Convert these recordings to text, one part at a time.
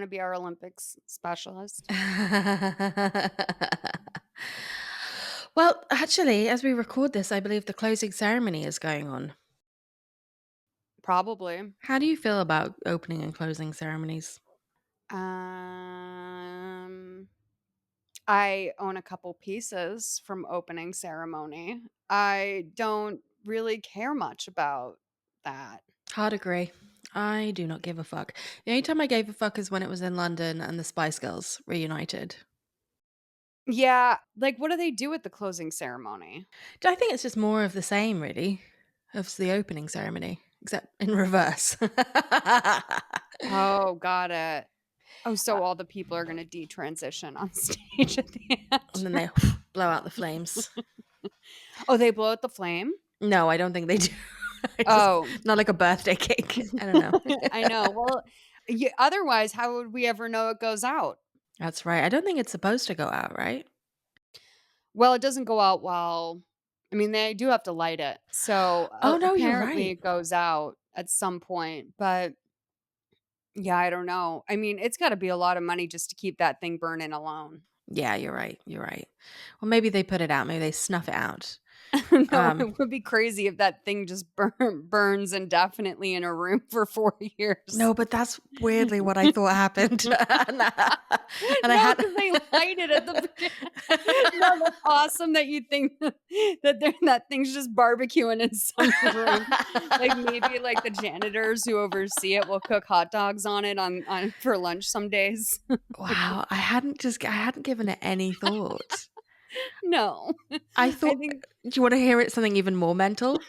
wanna be our Olympics specialist? Well, actually, as we record this, I believe the closing ceremony is going on. Probably. How do you feel about opening and closing ceremonies? Um, I own a couple pieces from opening ceremony. I don't really care much about that. Hard agree. I do not give a fuck. The only time I gave a fuck is when it was in London and the Spice Girls reunited. Yeah, like, what do they do at the closing ceremony? I think it's just more of the same, really, of the opening ceremony, except in reverse. Oh, got it. Oh, so all the people are gonna detransition on stage at the And end. then they blow out the flames. Oh, they blow out the flame? No, I don't think they do. I just Oh. not like a birthday cake. I don't know. I know. Well, otherwise, how would we ever know it goes out? That's right. I don't think it's supposed to go out, right? Well, it doesn't go out while I mean, they do have to light it. So, Oh, no, you're apparently right. it goes out at some point, but yeah, I don't know. I mean, it's gotta be a lot of money just to keep that thing burning alone. Yeah, you're right. You're right. Well, maybe they put it out. Maybe they snuff it out. No, Um, it would be crazy if that thing just burns indefinitely in a room for 4 years. no, but that's weirdly what I thought happened. And I No, had because they light it at the beginning. No, that's awesome that you think that thing's just barbecuing in some room. Like, maybe, like, the janitors who oversee it will cook hot dogs on it on for lunch some days. wow, I hadn't given it any thought. No. I I thought think do you wanna hear it something even more mental?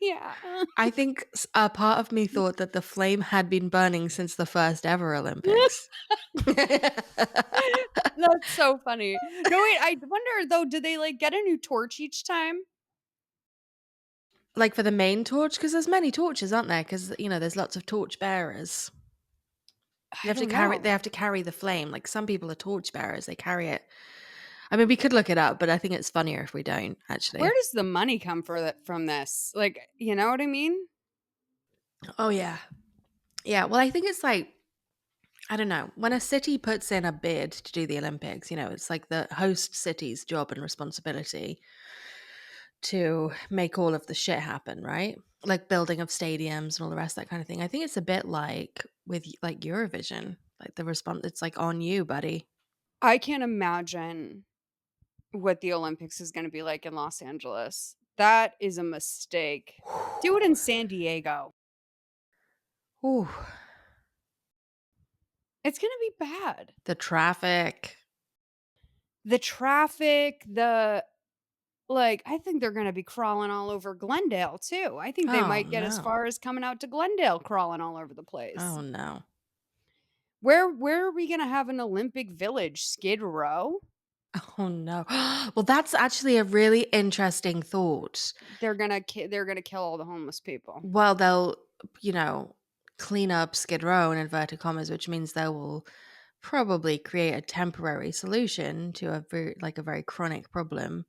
yeah. I think a part of me thought that the flame had been burning since the first ever Olympics. That's so funny. No, wait, I wonder though, do they, like, get a new torch each time? Like, for the main torch, because there's many torches, aren't there? Because there's lots of torch bearers. I don't know. They have to carry the flame, like, some people are torch bearers, they carry it. I mean, we could look it up, but I think it's funnier if we don't, Where actually. does the money come for that from this? Like, you know what I mean? Oh, yeah. Yeah, well, I think it's like I don't know, when a city puts in a bid to do the Olympics, it's like the host city's job and responsibility to make all of the shit happen, right? Like building of stadiums and all the rest of that kind of thing. I think it's a bit like with like Eurovision, like the response. It's like on you, buddy. I can't imagine what the Olympics is gonna be like in Los Angeles. That is a mistake. Do it in San Diego. Ooh, It's gonna be bad. the traffic. The traffic, I think they're gonna be crawling all over Glendale too. I think they Oh might get as no. far as coming out to Glendale crawling all over the place. Oh no. Where are we gonna have an Olympic Village? Skid Row? Oh no. Well, that's actually a really interesting thought. They're gonna kill all the homeless people. Well, they'll, you know, clean up Skid Row in inverted commas, which means they will probably create a temporary solution to a very chronic problem,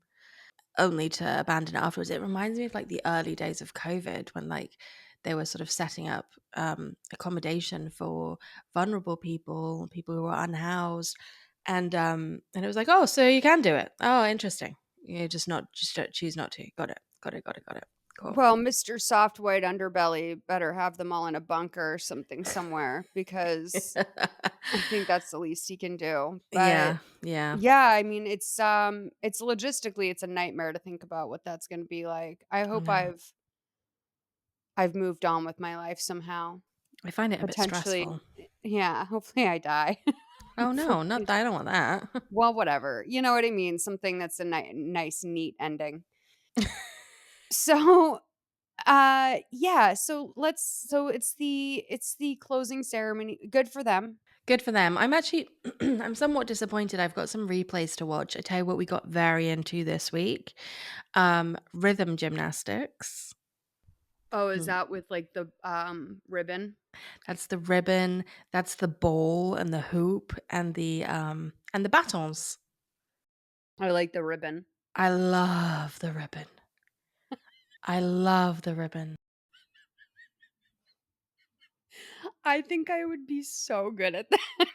only to abandon it afterwards. It reminds me of like the early days of COVID when like they were sort of setting up accommodation for vulnerable people, people who were unhoused, and it was like, oh, so you can do it. Oh, interesting. You just don't choose not to. Got it. Got it. Got it. Got it. Cool. Well, Mr. Soft White Underbelly better have them all in a bunker or something somewhere because I think that's the least he can do. But Yeah, yeah, yeah, I mean, it's logistically, it's a nightmare to think about what that's gonna be like. I I hope know. I've moved on with my life somehow. I find it a bit Potentially, stressful. yeah, hopefully I die. Oh, For no, not that I don't want that. well, whatever. You know what I mean? Something that's a nice, neat ending. So, yeah, so it's the closing ceremony. Good for them. Good for them. I'm actually I'm somewhat disappointed. I've got some replays to watch. I tell you what we got very into this week. Rhythm gymnastics. Oh, is Mm. that with, like, the, ribbon? That's the ribbon, that's the ball and the hoop and the batons. I like the ribbon. I love the ribbon. I love the ribbon. I think I would be so good at that.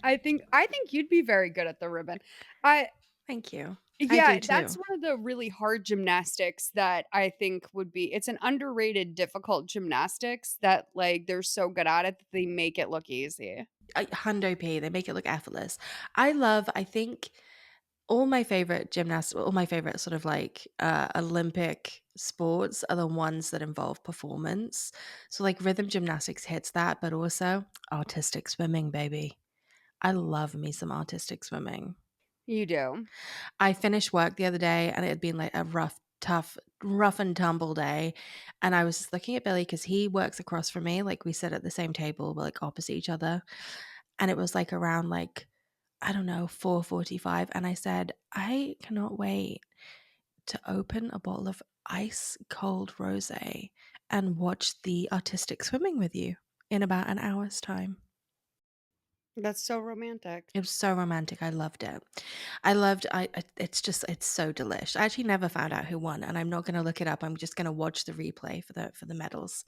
I think you'd be very good at the ribbon. I Thank you. I do Yeah, that's too. one of the really hard gymnastics that I think would be it's an underrated difficult gymnastics that, like, they're so good at it that they make it look easy. Hundo P, they make it look effortless. I think all my favorite sort of like Olympic sports are the ones that involve performance. So like rhythm gymnastics hits that, but also artistic swimming, baby. I love me some artistic swimming. You do. I finished work the other day and it had been like a rough and tumble day. And I was just looking at Billy because he works across from me. Like we sit at the same table, but like opposite each other. And it was like around like, I don't know, 4:45. And I said, I cannot wait to open a bottle of ice cold rosé and watch the artistic swimming with you in about an hour's time. That's so romantic. It was so romantic. I loved it. I loved it's just it's so delish. I actually never found out who won and I'm not going to look it up. I'm just going to watch the replay for the medals.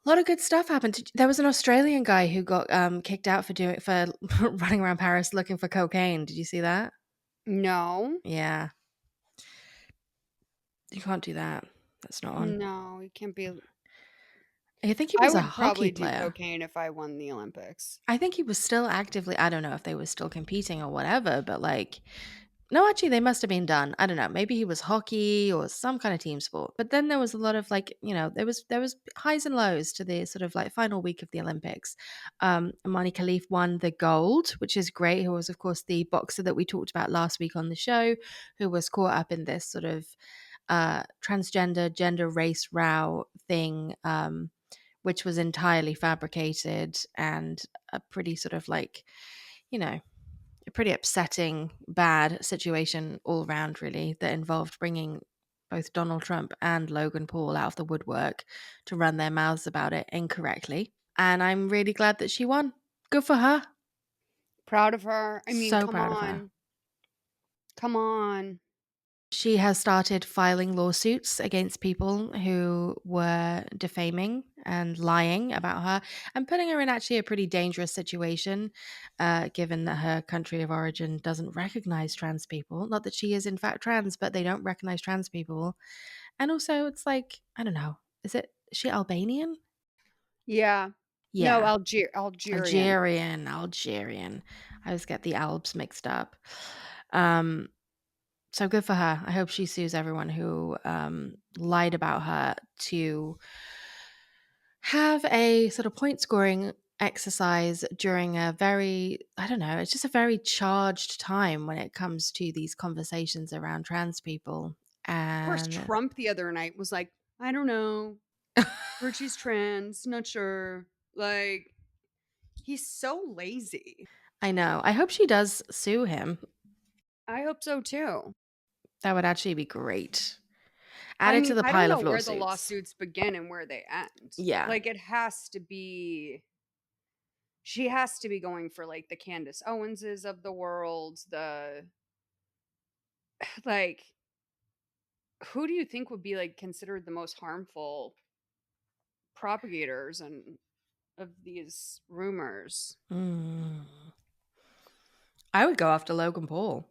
A lot of good stuff happened. There was an Australian guy who got kicked out for running around Paris looking for cocaine. Did you see that? No. Yeah. You can't do that. That's not on. No, you can't be I think he I was a would hockey probably do player. cocaine if I won the Olympics. I think he was still actively I don't know if they were still competing or whatever, but like no, actually they must have been done. I don't know. Maybe he was hockey or some kind of team sport. But then there was a lot of like, there was highs and lows to the sort of like final week of the Olympics. Imani Khalif won the gold, which is great, who was of course the boxer that we talked about last week on the show, who was caught up in this sort of transgender gender race row thing, which was entirely fabricated and a pretty sort of like, you know, a pretty upsetting, bad situation all round, really, that involved bringing both Donald Trump and Logan Paul out of the woodwork to run their mouths about it incorrectly. And I'm really glad that she won. Good for her. Proud of her. I mean, So come proud of her. on. Come on. She has started filing lawsuits against people who were defaming and lying about her and putting her in actually a pretty dangerous situation, given that her country of origin doesn't recognize trans people. Not that she is, in fact, trans, but they don't recognize trans people. And also, it's like, I don't know, is she Albanian? Yeah. No, Yeah. Algerian. Algerian. I always get the Albs mixed up. Um, So good for her. I hope she sues everyone who lied about her to have a sort of point scoring exercise during a very, I don't know, it's just a very charged time when it comes to these conversations around trans people. Of course, And Trump the other night was like, "I don't know. Heard she's trans, not sure." Like, he's so lazy. I know. I hope she does sue him. I hope so too. That would actually be great. Add I it to mean, the I don't pile of know where the lawsuits. lawsuits begin and where they end. Yeah. Like, it has to be she has to be going for, like, the Candace Owenses of the world, the like, who do you think would be, like, considered the most harmful propagators and of these rumors? Mm. I would go after Logan Paul.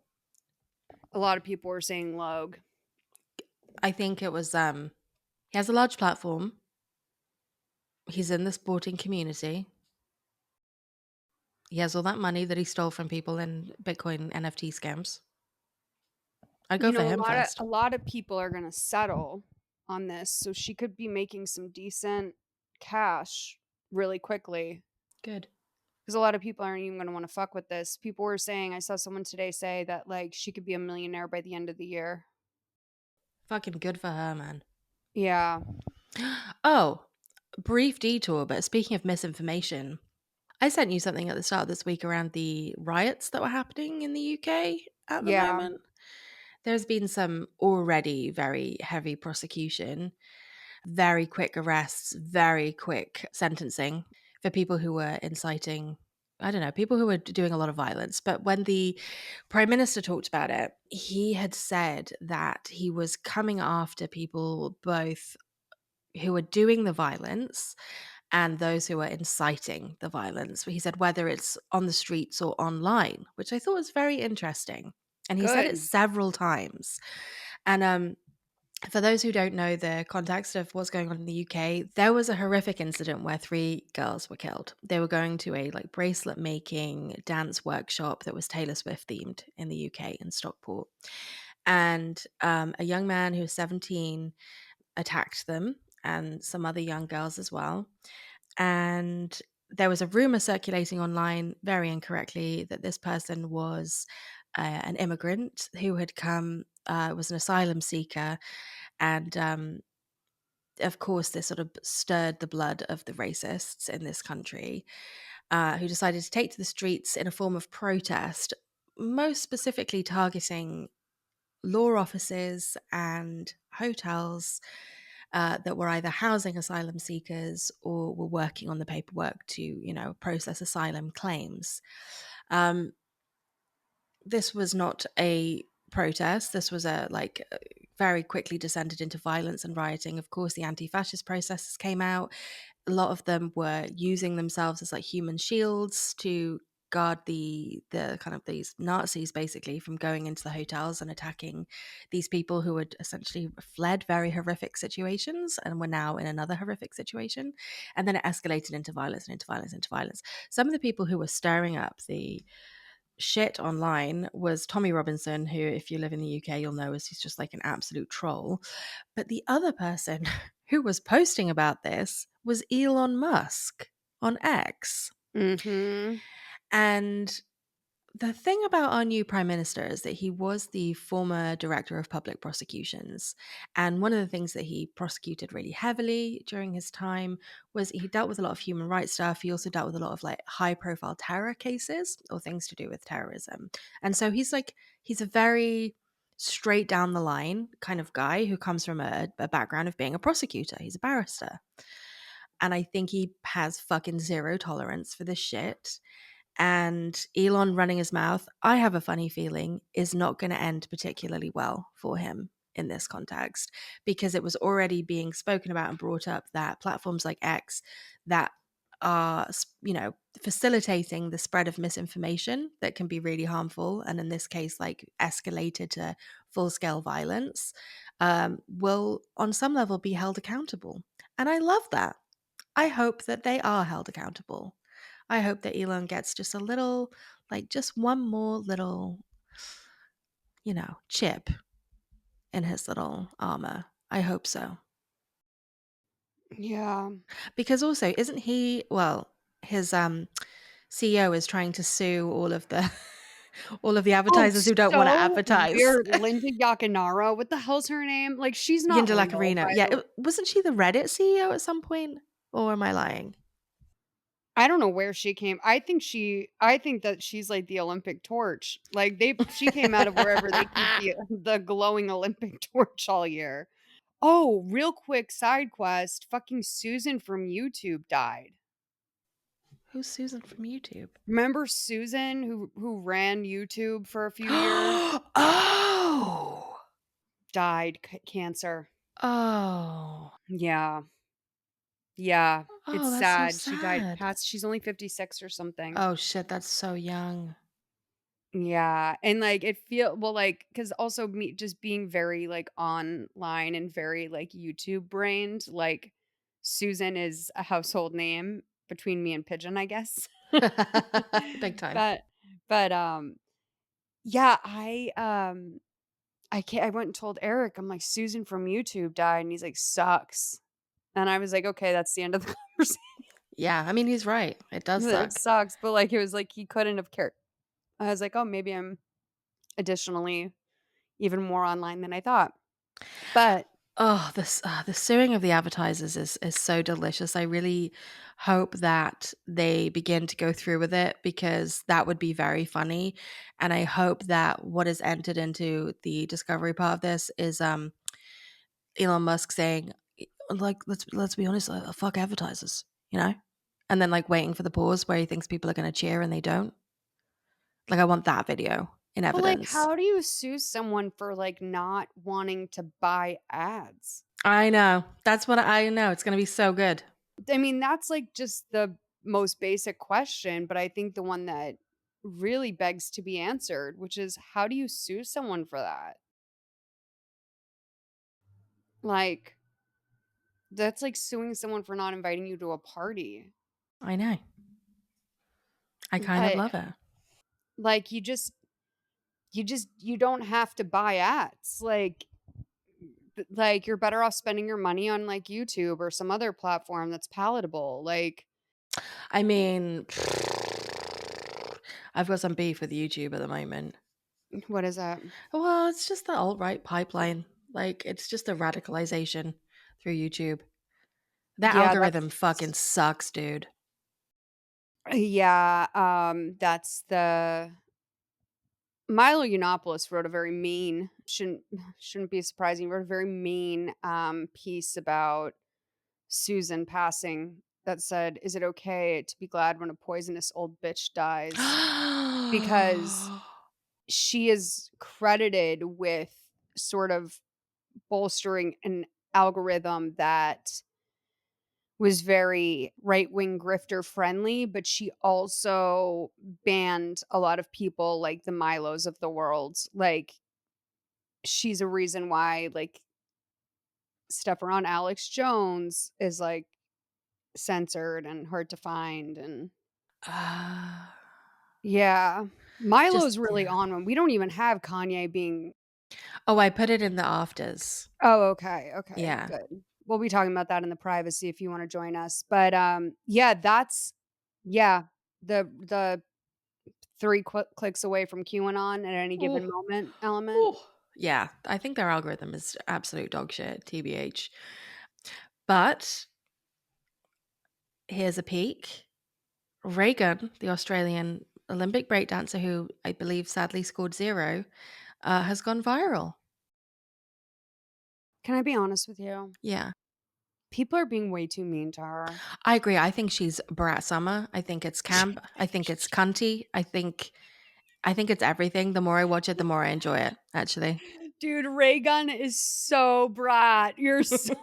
A lot of people were saying Logue. I think it was he has a large platform. He's in the sporting community. He has all that money that he stole from people in Bitcoin NFT scams. I'd go You for know, him a first. lot of people are gonna settle on this, so she could be making some decent cash really quickly. Good. 'Cause a lot of people aren't even gonna wanna fuck with this. People were saying I saw someone today say that, like, she could be a millionaire by the end of the year. Fucking good for her, man. Yeah. Oh, brief detour, but speaking of misinformation, I sent you something at the start of this week around the riots that were happening in the UK at the Yeah. moment. There's been some already very heavy prosecution, very quick arrests, very quick sentencing for people who were inciting, I don't know, people who were doing a lot of violence. But when the prime minister talked about it, he had said that he was coming after people both who are doing the violence and those who are inciting the violence. He said whether it's on the streets or online, which I thought was very interesting. And he said it Good. several times. And for those who don't know the context of what's going on in the UK, there was a horrific incident where 3 girls were killed. They were going to a like bracelet making dance workshop that was Taylor Swift themed in the UK in Stockport. And a young man who was 17 attacked them and some other young girls as well. And there was a rumor circulating online, very incorrectly, that this person was an immigrant who had come, was an asylum seeker. And of course, this sort of stirred the blood of the racists in this country who decided to take to the streets in a form of protest, most specifically targeting law offices and hotels that were either housing asylum seekers or were working on the paperwork to, process asylum claims. Um, this was not a protest. This was very quickly descended into violence and rioting. Of course, the anti-fascist protesters came out. A lot of them were using themselves as like human shields to guard the kind of these Nazis basically from going into the hotels and attacking these people who had essentially fled very horrific situations and were now in another horrific situation. And then it escalated into violence and into violence, into violence. Some of the people who were stirring up the shit online was Tommy Robinson, who, if you live in the UK, you'll know is he's just like an absolute troll. But the other person who was posting about this was Elon Musk on X. Mhm. And the thing about our new prime minister is that he was the former director of public prosecutions. And one of the things that he prosecuted really heavily during his time was he dealt with a lot of human rights stuff. He also dealt with a lot of like high profile terror cases or things to do with terrorism. And so he's a very straight down the line kind of guy who comes from a background of being a prosecutor. He's a barrister. And I think he has fucking zero tolerance for this shit. And Elon running his mouth, I have a funny feeling, is not going to end particularly well for him in this context because it was already being spoken about and brought up that platforms like X that are, facilitating the spread of misinformation that can be really harmful. And in this case, like escalated to full scale violence, will on some level be held accountable. And I love that. I hope that they are held accountable. I hope that Elon gets just a little, like just one more little, chip in his little armor. I hope so. Yeah. Because also, isn't he, well, his CEO is trying to sue all of the all of the Oh, advertisers who don't want to so advertise. weird. Linda Yakanara, what the hell's her name? Like, she's not Yinda real, Lacarino. Yeah, right? wasn't she the Reddit CEO at some point? Or am I lying? I don't know where she came I think that she's like the Olympic torch. Like, she came out of wherever they keep the glowing Olympic torch all year. Oh, real quick side quest, fucking Susan from YouTube died. Who's Susan from YouTube? Remember Susan who ran YouTube for a few years? Oh. Died, cancer. Oh. Yeah. Yeah, it's Oh, that's so sad. She died sad. past she's only 56 or something. Oh shit, that's so young. Yeah, and, like, it feel well, like, because also me just being very, like, online and very, like, YouTube brained, like, Susan is a household name between me and Pigeon, I guess. Big time. But yeah, I went and told Eric, I'm like, "Susan from YouTube died," and he's like, "Sucks." And I was like, "Okay, that's the end of the conversation." Yeah, I mean, he's right. It does It suck. sucks, but, like, it was like he couldn't have cared. I was like, "Oh, maybe I'm additionally even more online than I thought." But Oh, the suing of the advertisers is so delicious. I really hope that they begin to go through with it because that would be very funny. And I hope that what is entered into the discovery part of this is Elon Musk saying, like, let's be honest, fuck advertisers, and then like waiting for the pause where he thinks people are going to cheer and they don't. Like, I want that video in like, evidence. how do you sue someone for, like, not wanting to buy ads? I know. That's what I know. It's gonna be so good. I mean, that's, like, just the most basic question, but I think the one that really begs to be answered, which is how do you sue someone for that? Like, that's like suing someone for not inviting you to a party. I know. I kind of I love it. like, you don't have to buy ads, like, you're better off spending your money on, like, YouTube or some other platform that's palatable, like I mean, I've got some beef with YouTube at the moment. what is that? Well, it's just the alt-right pipeline. Like, it's just a radicalization through YouTube. That Yeah, algorithm that's fucking sucks, dude. yeah, that's the Milo Yiannopoulos wrote a very mean shouldn't be surprising, wrote a very mean, piece about Susan passing that said, "Is it okay to be glad when a poisonous old bitch dies?" Because she is credited with sort of bolstering an algorithm that was very right-wing grifter friendly, but she also banned a lot of people like the Milos of the world. Like, she's a reason why, like, stuff around Alex Jones is, like, censored and hard to find, and Ah, yeah. just Milo's really yeah. on one. We don't even have Kanye being Oh, I put it in the afters. oh, okay, okay, Yeah. good. We'll be talking about that in the privacy if you wanna join us, but, yeah, that's yeah, the 3 clicks away from QAnon at any given Oh, moment element. oh. Yeah, I think their algorithm is absolute dog shit, TBH. But here's a peek. Raygun, the Australian Olympic breakdancer who I believe sadly scored 0, has gone viral. Can I be honest with you? Yeah. People are being way too mean to her. I agree. I think she's Brat Summer. I think it's camp. I think it's cunty. I think it's everything. The more I watch it, the more I enjoy it, actually. Dude, Raygun is so brat. You're so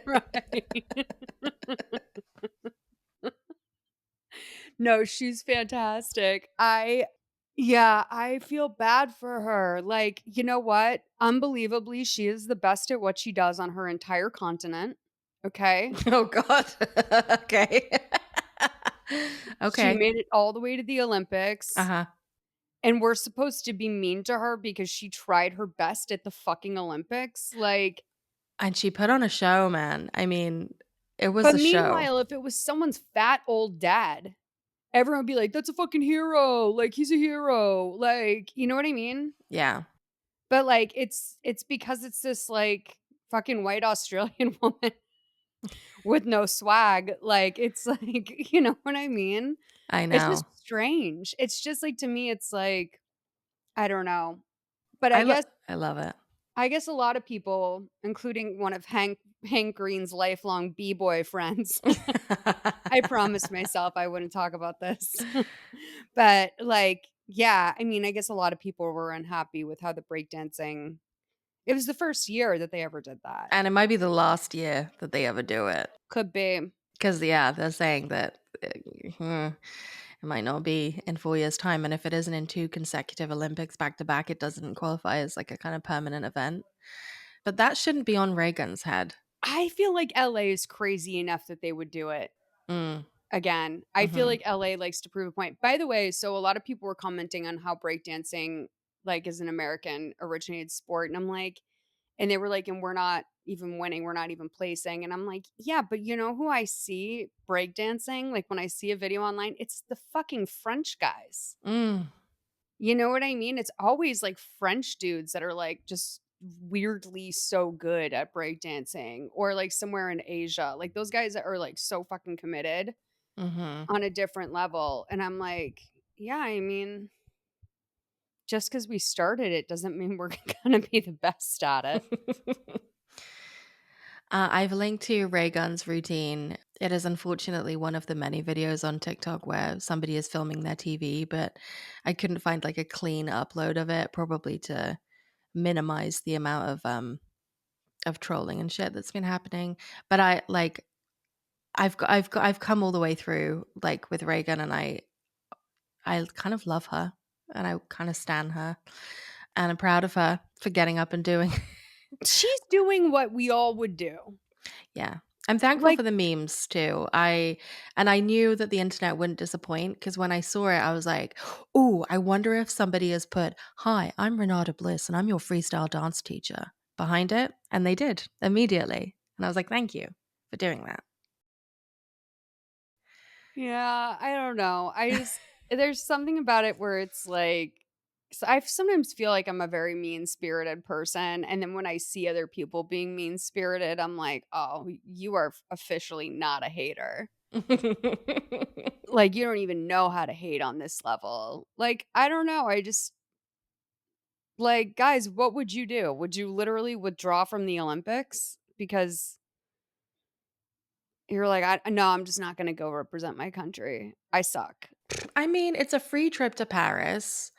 right. No, she's fantastic. Yeah, I feel bad for her. Like, you know what? Unbelievably, she is the best at what she does on her entire continent. Okay? Oh god. Okay. She Okay. made it all the way to the Olympics, Uh-huh. and we're supposed to be mean to her because she tried her best at the fucking Olympics. Like, And she put on a show, man. I mean, it was but a show. meanwhile, if it was someone's fat old dad, everyone would be like, "That's a fucking hero. Like, he's a hero." Like, you know what I mean? Yeah. But, like, it's because it's this, like, fucking white Australian woman with no swag, like, it's like, you know what I mean? I It's just know. strange. It's just, like, to me, it's like, I don't know. But I lo I love it. I guess a lot of people, including one of Hank Green's lifelong B-boy friends I promised myself I wouldn't talk about this. But, like, yeah, I mean, I guess a lot of people were unhappy with how the breakdancing it was the first year that they ever did that. And it might be the last year that they ever do it. Could be. 'Cause, yeah, they're saying that, it might not be in 4 years' time, and if it isn't in 2 consecutive Olympics back to back, it doesn't qualify as, like, a kinda permanent event. But that shouldn't be on Reagan's head. I feel like LA is crazy enough that they would do it Mm, again. I feel mhm. like LA likes to prove a point. By the way, so a lot of people were commenting on how breakdancing, like, is an American originated sport, and I'm like and they were like, "And we're not even winning, we're not even placing," and I'm like, "Yeah, but you know who I see breakdancing? Like, when I see a video online, it's the fucking French guys." Mm, You know what I mean? It's always, like, French dudes that are, like, just weirdly so good at breakdancing or, like, somewhere in Asia. Like, those guys are, like, so fucking committed mhm. on a different level, and I'm like, "Yeah, I mean, just because we started it doesn't mean we're gonna be the best at it." I've linked to Raygun's routine. It is unfortunately one of the many videos on TikTok where somebody is filming their TV, but I couldn't find, like, a clean upload of it, probably to minimize the amount of, of trolling and shit that's been happening. But I like I've come all the way through like with Raygun, and I kind of love her, and I kind of stan her, and I'm proud of her for getting up and doing. She's doing what we all would do. Yeah. I'm thankful Like, for the memes too. I knew that the internet wouldn't disappoint because when I saw it, I was like, "Oh, I wonder if somebody has put, 'Hi, I'm Renata Bliss and I'm your freestyle dance teacher' behind it." And they did immediately. And I was like, "Thank you for doing that." yeah, I don't know. There's something about it where it's like, so I sometimes feel like I'm a very mean-spirited person, and then when I see other people being mean-spirited, I'm like, "Oh, you are officially not a hater. Like, you don't even know how to hate on this level." Like, I don't know, I just like, guys, what would you do? Would you literally withdraw from the Olympics? Because you're like, "I no, I'm just not gonna go represent my country. I suck." I mean, it's a free trip to Paris.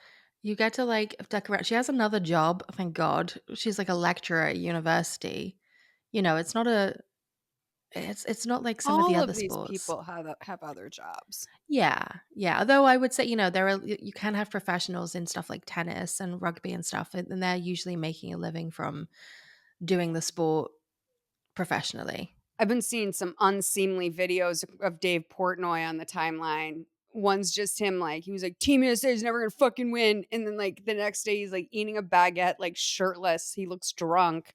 You get to like decorate. She has another job, thank God. She's like a lecturer at university. It's not a it's not like some of the All other of these sports. people have other jobs. Yeah, yeah. Although I would say, there are you can have professionals in stuff like tennis and rugby and stuff, and they're usually making a living from doing the sport professionally. I've been seeing some unseemly videos of Dave Portnoy on the timeline. One's just him, like, he was like, "Team USA is never gonna fucking win," and then, like, the next day, he's, like, eating a baguette, like, shirtless, he looks drunk.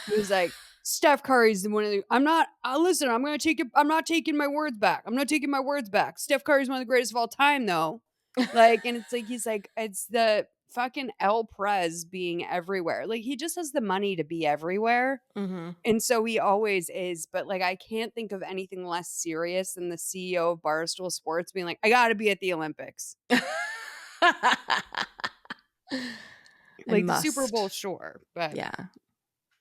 He was like, "Steph Curry's the one of the I'm not listen, I'm not taking my words back. I'm not taking my words back. Steph Curry's one of the greatest of all time, though." Like, and it's like, he's like, it's the fucking El Prez being everywhere. Like, he just has the money to be everywhere. Mhm. And so he always is, but, like, I can't think of anything less serious than the CEO of Barstool Sports being like, "I gotta be at the Olympics." I Like, the Super Bowl, must. sure, but Yeah,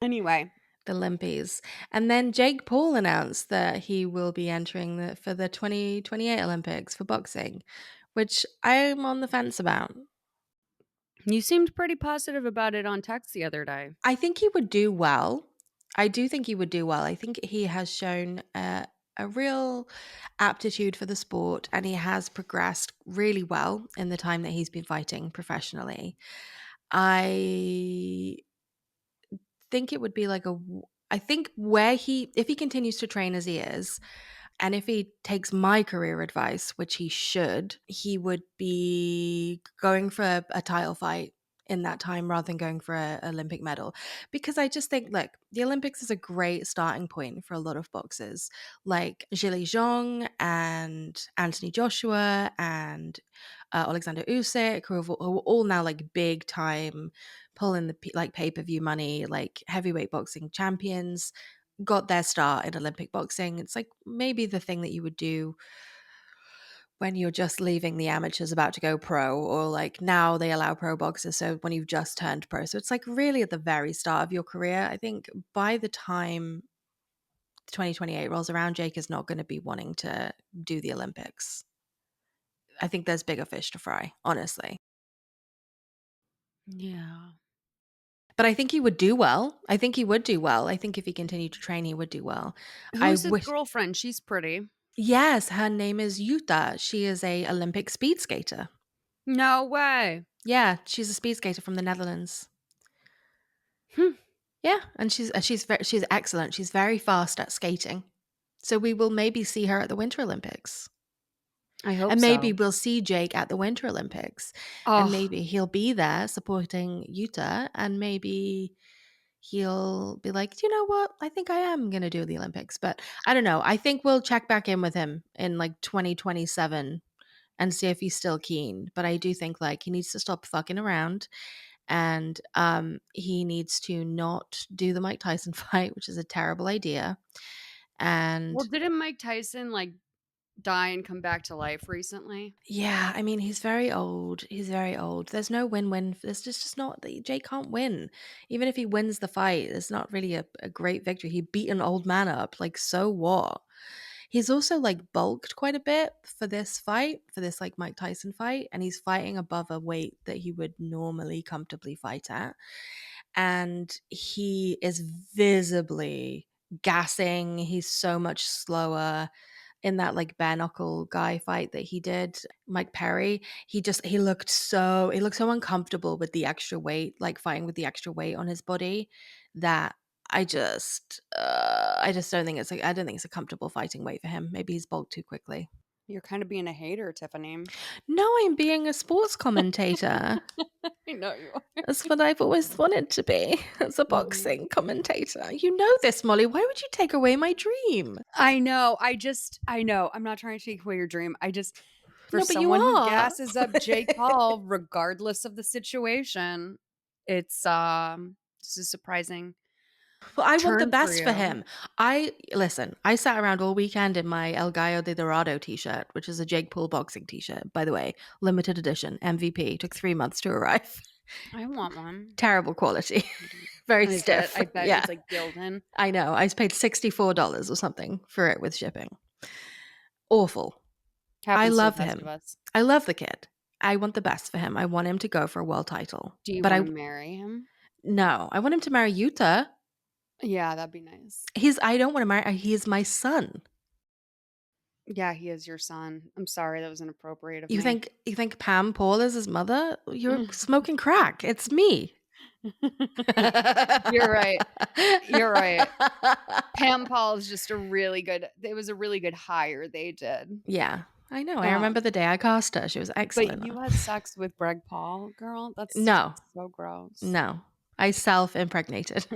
anyway. the Olympics. And then Jake Paul announced that he will be entering for the 2028 Olympics for boxing, which I'm on the fence about. You seemed pretty positive about it on text the other day. I think he would do well. I do think he would do well. I think he has shown a real aptitude for the sport, and he has progressed really well in the time that he's been fighting professionally. I think it would be like I think where if he continues to train as he is, and if he takes my career advice, which he should, he would be going for a title fight in that time rather than going for an Olympic medal. Because I just think, look, the Olympics is a great starting point for a lot of boxers, like Zhili Zhang and Anthony Joshua and Alexander Usyk, who are all now like big time, pulling the like pay per view money, like heavyweight boxing champions got their start in Olympic boxing. It's like maybe the thing that you would do when you're just leaving the amateurs about to go pro, or like now they allow pro boxers. So when you've just turned pro. So it's like really at the very start of your career. I think by the time 2028 rolls around, Jake is not going to be wanting to do the Olympics. I think there's bigger fish to fry, honestly. Yeah. But I think he would do well. I think he would do well. I think if he continued to train, he would do well. I Who's his wish. girlfriend? She's pretty. Yes, her name is Yuta. She is a Olympic speed skater. No way. Yeah, she's a speed skater from the Netherlands. Hmm. Yeah, and she's excellent. She's very fast at skating. So we will maybe see her at the Winter Olympics. I hope And maybe so. we'll see Jake at the Winter Olympics. And Oh, maybe he'll be there supporting Yuta, and maybe he'll be like, "You know what? I think I am going to do the Olympics." But I don't know. I think we'll check back in with him in like 2027 and see if he's still keen. But I do think like he needs to stop fucking around, and he needs to not do the Mike Tyson fight, which is a terrible idea. well, And didn't Mike Tyson, like, die and come back to life recently? yeah, I mean, he's very old. He's very old. There's no win-win. There's just not. Jake can't win. Even if he wins the fight, it's not really a great victory. He beat an old man up. Like, so what? He's also like bulked quite a bit for this fight, for this like Mike Tyson fight, and he's fighting above a weight that he would normally comfortably fight at. and he is visibly gassing. He's so much slower. In that, like, bare knuckle guy fight that he did, Mike Perry, he looked so uncomfortable with the extra weight, like, fighting with the extra weight on his body, that I just don't think it's like I don't think it's a comfortable fighting weight for him. Maybe he's bulked too quickly. You're kinda being a hater, Tiffany. No, I'm being a sports commentator. I know you are. That's what I've always wanted to be, as a Mhm. boxing commentator. You know this, Molly. Why would you take away my dream? I know, I'm not trying to take away your dream. I just for No, but you someone who are. gasses up Jake Paul regardless of the situation, this is surprising Well, I want the turn for best for you. him. I sat around all weekend in my El Gallo de Dorado t-shirt, which is a Jake Paul boxing t-shirt, by the way, limited edition, MVP. Took 3 months to arrive. I want one. Terrible quality. I do. Very Is it? stiff. I bet Yeah, it's like Gildan. I know. I paid $64 or something for it with shipping. Awful. I Happens to the love best of him. us. I love the kid. I want the best for him. I want him to go for a world title. Do you But wanna marry him? no, I want him to marry Yuta. Yeah, that'd be nice. I don't want to marry, he's my son. Yeah, he is your son. I'm sorry, that was inappropriate of You me. think you think Pam Paul is his mother? You're smoking crack. It's me. You're right. You're right. Pam Paul is just a really good it was a really good hire they did. Yeah, I know. I remember Um, the day I cast her. She was but excellent. you had sex with Greg Paul, girl? That's No, so gross. no. I self-impregnated.